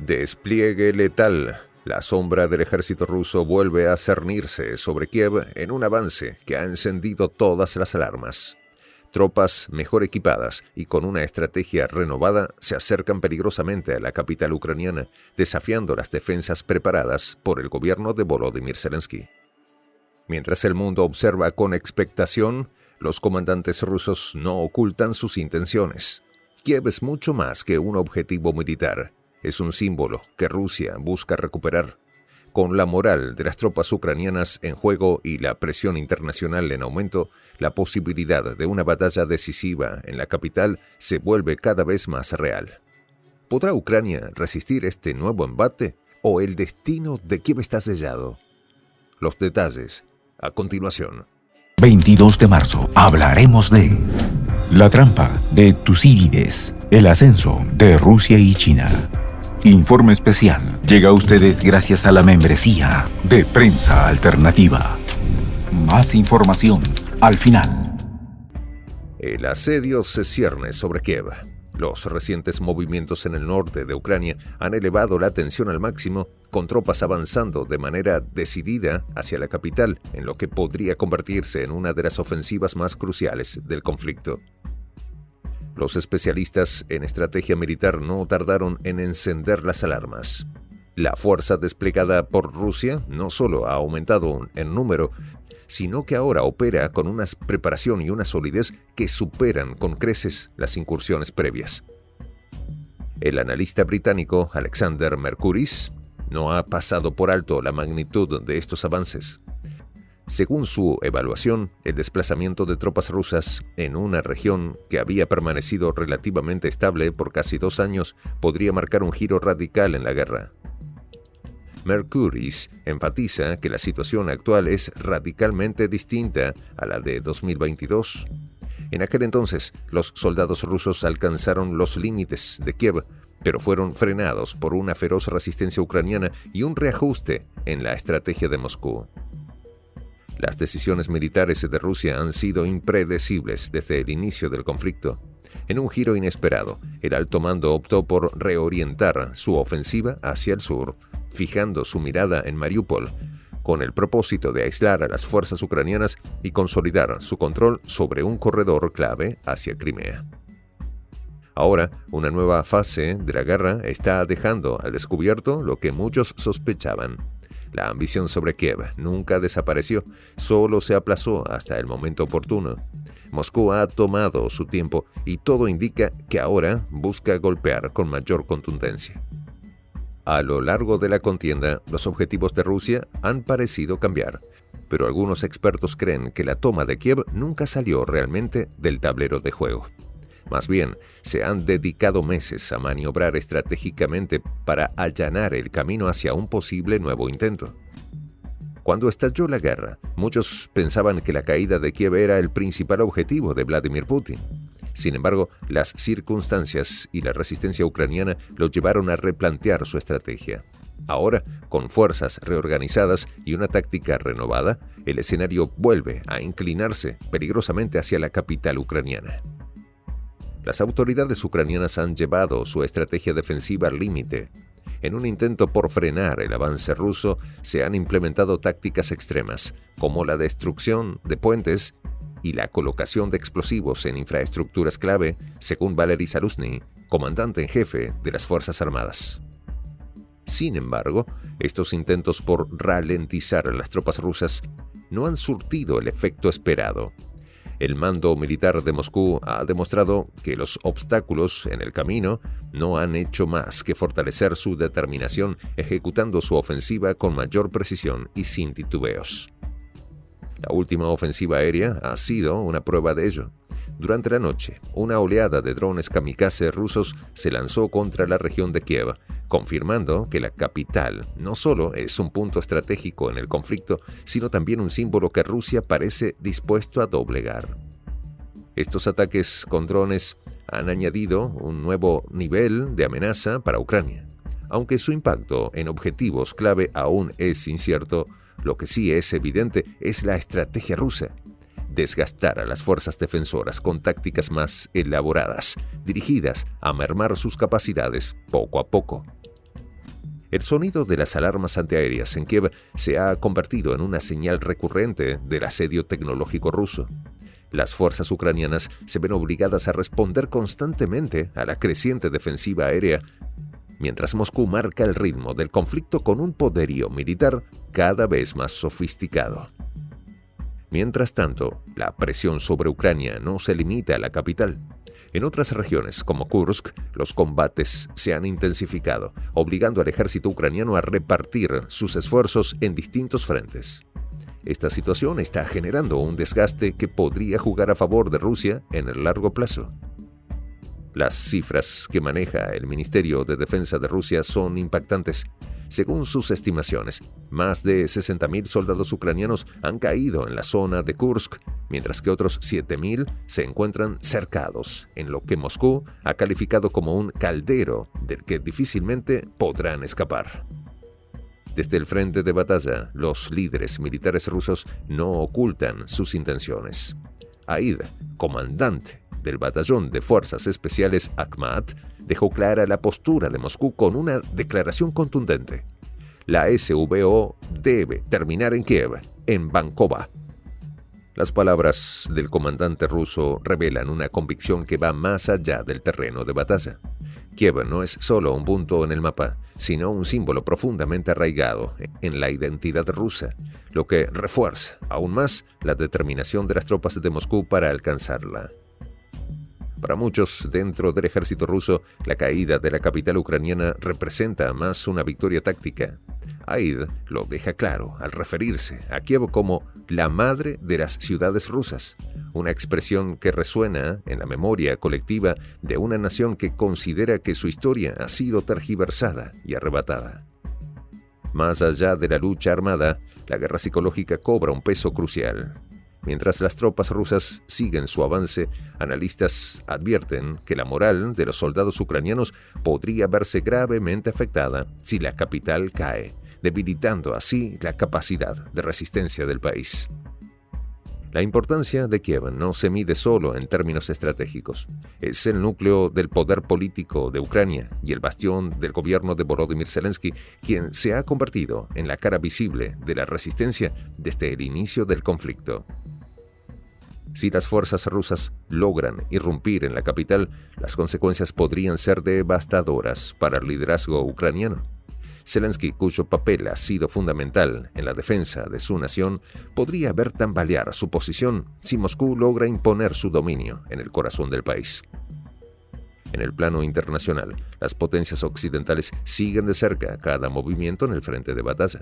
Despliegue letal. La sombra del ejército ruso vuelve a cernirse sobre Kiev en un avance que ha encendido todas las alarmas. Tropas mejor equipadas y con una estrategia renovada se acercan peligrosamente a la capital ucraniana, desafiando las defensas preparadas por el gobierno de Volodymyr Zelensky. Mientras el mundo observa con expectación, los comandantes rusos no ocultan sus intenciones. Kiev es mucho más que un objetivo militar. Es un símbolo que Rusia busca recuperar. Con la moral de las tropas ucranianas en juego y la presión internacional en aumento, la posibilidad de una batalla decisiva en la capital se vuelve cada vez más real. ¿Podrá Ucrania resistir este nuevo embate o el destino de Kiev está sellado? Los detalles a continuación. 22 de marzo hablaremos de la trampa de Tucídides, el ascenso de Rusia y China. Informe especial llega a ustedes gracias a la membresía de Prensa Alternativa. Más información al final. El asedio se cierne sobre Kiev. Los recientes movimientos en el norte de Ucrania han elevado la tensión al máximo, con tropas avanzando de manera decidida hacia la capital, en lo que podría convertirse en una de las ofensivas más cruciales del conflicto. Los especialistas en estrategia militar no tardaron en encender las alarmas. La fuerza desplegada por Rusia no solo ha aumentado en número, sino que ahora opera con una preparación y una solidez que superan con creces las incursiones previas. El analista británico Alexander Mercuris no ha pasado por alto la magnitud de estos avances. Según su evaluación, el desplazamiento de tropas rusas en una región que había permanecido relativamente estable por casi 2 años podría marcar un giro radical en la guerra. Mercuris enfatiza que la situación actual es radicalmente distinta a la de 2022. En aquel entonces, los soldados rusos alcanzaron los límites de Kiev, pero fueron frenados por una feroz resistencia ucraniana y un reajuste en la estrategia de Moscú. Las decisiones militares de Rusia han sido impredecibles desde el inicio del conflicto. En un giro inesperado, el alto mando optó por reorientar su ofensiva hacia el sur, fijando su mirada en Mariupol, con el propósito de aislar a las fuerzas ucranianas y consolidar su control sobre un corredor clave hacia Crimea. Ahora, una nueva fase de la guerra está dejando al descubierto lo que muchos sospechaban. La ambición sobre Kiev nunca desapareció, solo se aplazó hasta el momento oportuno. Moscú ha tomado su tiempo y todo indica que ahora busca golpear con mayor contundencia. A lo largo de la contienda, los objetivos de Rusia han parecido cambiar, pero algunos expertos creen que la toma de Kiev nunca salió realmente del tablero de juego. Más bien, se han dedicado meses a maniobrar estratégicamente para allanar el camino hacia un posible nuevo intento. Cuando estalló la guerra, muchos pensaban que la caída de Kiev era el principal objetivo de Vladimir Putin. Sin embargo, las circunstancias y la resistencia ucraniana lo llevaron a replantear su estrategia. Ahora, con fuerzas reorganizadas y una táctica renovada, el escenario vuelve a inclinarse peligrosamente hacia la capital ucraniana. Las autoridades ucranianas han llevado su estrategia defensiva al límite. En un intento por frenar el avance ruso, se han implementado tácticas extremas, como la destrucción de puentes y la colocación de explosivos en infraestructuras clave, según Valery Zaluzhny, comandante en jefe de las Fuerzas Armadas. Sin embargo, estos intentos por ralentizar a las tropas rusas no han surtido el efecto esperado. El mando militar de Moscú ha demostrado que los obstáculos en el camino no han hecho más que fortalecer su determinación, ejecutando su ofensiva con mayor precisión y sin titubeos. La última ofensiva aérea ha sido una prueba de ello. Durante la noche, una oleada de drones kamikaze rusos se lanzó contra la región de Kiev, confirmando que la capital no solo es un punto estratégico en el conflicto, sino también un símbolo que Rusia parece dispuesto a doblegar. Estos ataques con drones han añadido un nuevo nivel de amenaza para Ucrania. Aunque su impacto en objetivos clave aún es incierto, lo que sí es evidente es la estrategia rusa: desgastar a las fuerzas defensoras con tácticas más elaboradas, dirigidas a mermar sus capacidades poco a poco. El sonido de las alarmas antiaéreas en Kiev se ha convertido en una señal recurrente del asedio tecnológico ruso. Las fuerzas ucranianas se ven obligadas a responder constantemente a la creciente defensiva aérea, mientras Moscú marca el ritmo del conflicto con un poderío militar cada vez más sofisticado. Mientras tanto, la presión sobre Ucrania no se limita a la capital. En otras regiones, como Kursk, los combates se han intensificado, obligando al ejército ucraniano a repartir sus esfuerzos en distintos frentes. Esta situación está generando un desgaste que podría jugar a favor de Rusia en el largo plazo. Las cifras que maneja el Ministerio de Defensa de Rusia son impactantes. Según sus estimaciones, más de 60.000 soldados ucranianos han caído en la zona de Kursk, mientras que otros 7.000 se encuentran cercados, en lo que Moscú ha calificado como un caldero del que difícilmente podrán escapar. Desde el frente de batalla, los líderes militares rusos no ocultan sus intenciones. Aid, comandante del batallón de fuerzas especiales Akhmat, dejó clara la postura de Moscú con una declaración contundente. La SVO debe terminar en Kiev, en Bankova. Las palabras del comandante ruso revelan una convicción que va más allá del terreno de batalla. Kiev no es solo un punto en el mapa, sino un símbolo profundamente arraigado en la identidad rusa, lo que refuerza aún más la determinación de las tropas de Moscú para alcanzarla. Para muchos dentro del ejército ruso, la caída de la capital ucraniana representa más una victoria táctica. Aid lo deja claro al referirse a Kiev como la madre de las ciudades rusas, una expresión que resuena en la memoria colectiva de una nación que considera que su historia ha sido tergiversada y arrebatada. Más allá de la lucha armada, la guerra psicológica cobra un peso crucial. Mientras las tropas rusas siguen su avance, analistas advierten que la moral de los soldados ucranianos podría verse gravemente afectada si la capital cae, debilitando así la capacidad de resistencia del país. La importancia de Kiev no se mide solo en términos estratégicos. Es el núcleo del poder político de Ucrania y el bastión del gobierno de Volodymyr Zelensky, quien se ha convertido en la cara visible de la resistencia desde el inicio del conflicto. Si las fuerzas rusas logran irrumpir en la capital, las consecuencias podrían ser devastadoras para el liderazgo ucraniano. Zelensky, cuyo papel ha sido fundamental en la defensa de su nación, podría ver tambalear su posición si Moscú logra imponer su dominio en el corazón del país. En el plano internacional, las potencias occidentales siguen de cerca cada movimiento en el frente de batalla.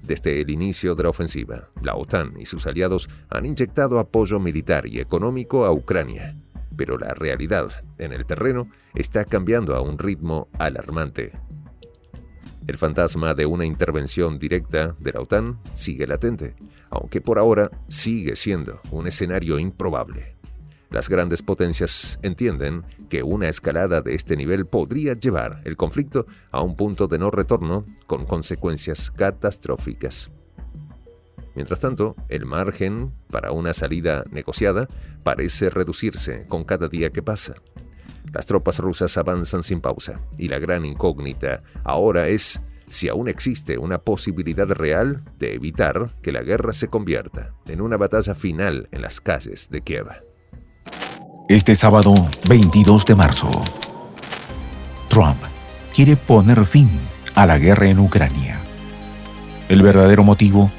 Desde el inicio de la ofensiva, la OTAN y sus aliados han inyectado apoyo militar y económico a Ucrania, pero la realidad en el terreno está cambiando a un ritmo alarmante. El fantasma de una intervención directa de la OTAN sigue latente, aunque por ahora sigue siendo un escenario improbable. Las grandes potencias entienden que una escalada de este nivel podría llevar el conflicto a un punto de no retorno con consecuencias catastróficas. Mientras tanto, el margen para una salida negociada parece reducirse con cada día que pasa. Las tropas rusas avanzan sin pausa y la gran incógnita ahora es si aún existe una posibilidad real de evitar que la guerra se convierta en una batalla final en las calles de Kiev. Este sábado 22 de marzo, Trump quiere poner fin a la guerra en Ucrania. El verdadero motivo: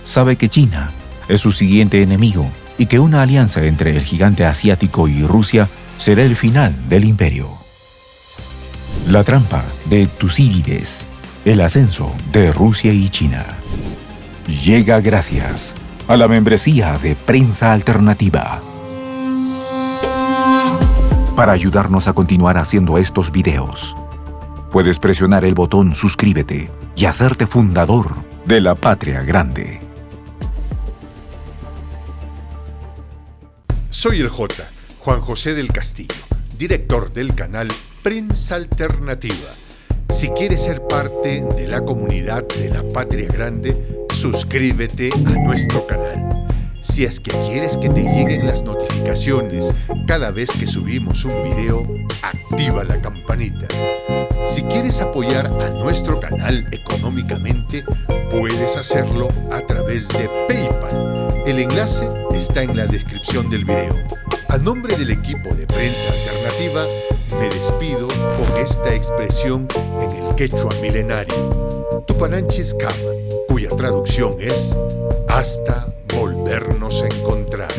sabe que China es su siguiente enemigo y que una alianza entre el gigante asiático y Rusia será el final del imperio. La trampa de Tucídides, el ascenso de Rusia y China. Llega gracias a la membresía de Prensa Alternativa. Para ayudarnos a continuar haciendo estos videos, puedes presionar el botón suscríbete y hacerte fundador de la Patria Grande. Soy el J, Juan José del Castillo, director del canal Prensa Alternativa. Si quieres ser parte de la comunidad de la Patria Grande, suscríbete a nuestro canal. Si es que quieres que te lleguen las notificaciones cada vez que subimos un video, activa la campanita. Si quieres apoyar a nuestro canal económicamente, puedes hacerlo a través de PayPal. El enlace está en la descripción del video. A nombre del equipo de Prensa Alternativa, me despido con esta expresión en el quechua milenario, Tupananchis Kama, cuya traducción es hasta volvernos a encontrar.